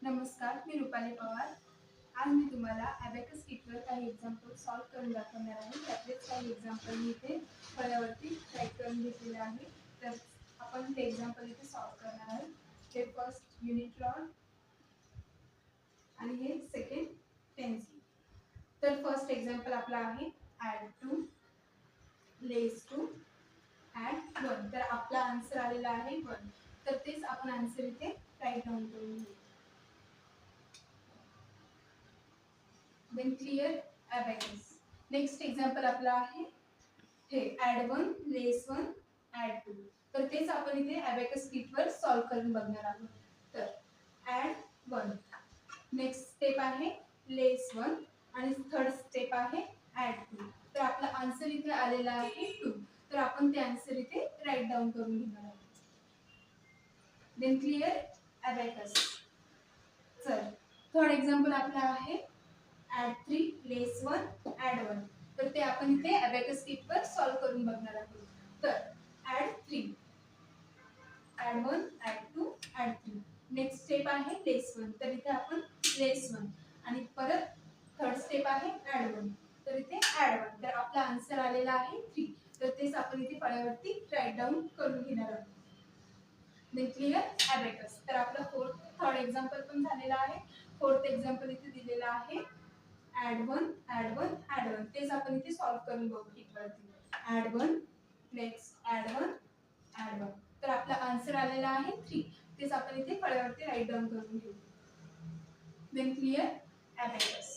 नमस्कार, मी रुपाली पवार. आज मी तुम्हाला अबॅकस किटवर काही एक्झाम्पल सॉल्व्ह करून दाखवणार आहे. त्यातलेच काही एक्झाम्पल मी इथे फळ्यावरती टाईप करून घेतलेले आहे. तर आपण ते एक्झाम्पल इथे सॉल्व्ह करणार आहोत. हे फर्स्ट युनिट रॉड आणि हे सेकंड टेन्सिल. तर फर्स्ट एक्झाम्पल आपला आहे add two, less two, add 1. तर आपला आन्सर आलेला आहे 1. तर तेच आपण आन्सर इथे राईट डाऊन करून घेऊ. Then clear abacus. Next example आपला आहे हे ॲड 1, लेस 1, ॲड 2. तर तेच आपण इथे अबॅकस किटवर सॉल्व्ह करून बघणार आहोत. तर ॲड 1, नेक्स्ट स्टेप आहे लेस 1 आणि थर्ड स्टेप आहे ॲड 2. तर आपला आन्सर इथे आलेला आहे 2. तर आपण ते आन्सर इथे राईट डाऊन करून घेणार आहोत. Then clear abacus. चल थर्ड एक्झाम्पल आपला आहे ॲड 3, लेस 1, ॲड 1. तर ते आपण इथे अबॅकस किटवर सॉल्व्ह करून बघणार आहोत. तर add 3, add 1, add 2, add 3. Next step आहे लेस 1. तर इथे आपण लेस 1 आणि परत थर्ड स्टेप आहे ॲड 1. तर इथे ॲड 1. तर आपला आन्सर आलेला आहे 3. तर तेच आपण इथे फळ्यावरती राईट डाऊन करून घेणार आहोत. Then clear abacus. तर आपला थर्ड एक्झाम्पल पण झालेला आहे. फोर्थ एक्झाम्पल इथे दिलेला आहे ॲड 1, ॲड 1, ॲड 1. तेच आपण इथे सॉल्व्ह करून बघू किटवरती. Add 1, next add 1, add 1. तर आपला आन्सर आलेला आहे 3. तेच आपण इथे फळ्यावरती राईट डाऊन करून घेऊ. Then clear abacus.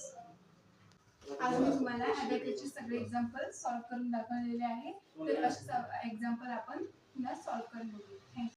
आज मी तुम्हाला अबॅकसचे सगळे एक्झाम्पल सॉल्व्ह करून दाखवलेले आहे. तर असे एक्झाम्पल आपण पुन्हा सॉल्व्ह करून बघू. थँक्यू.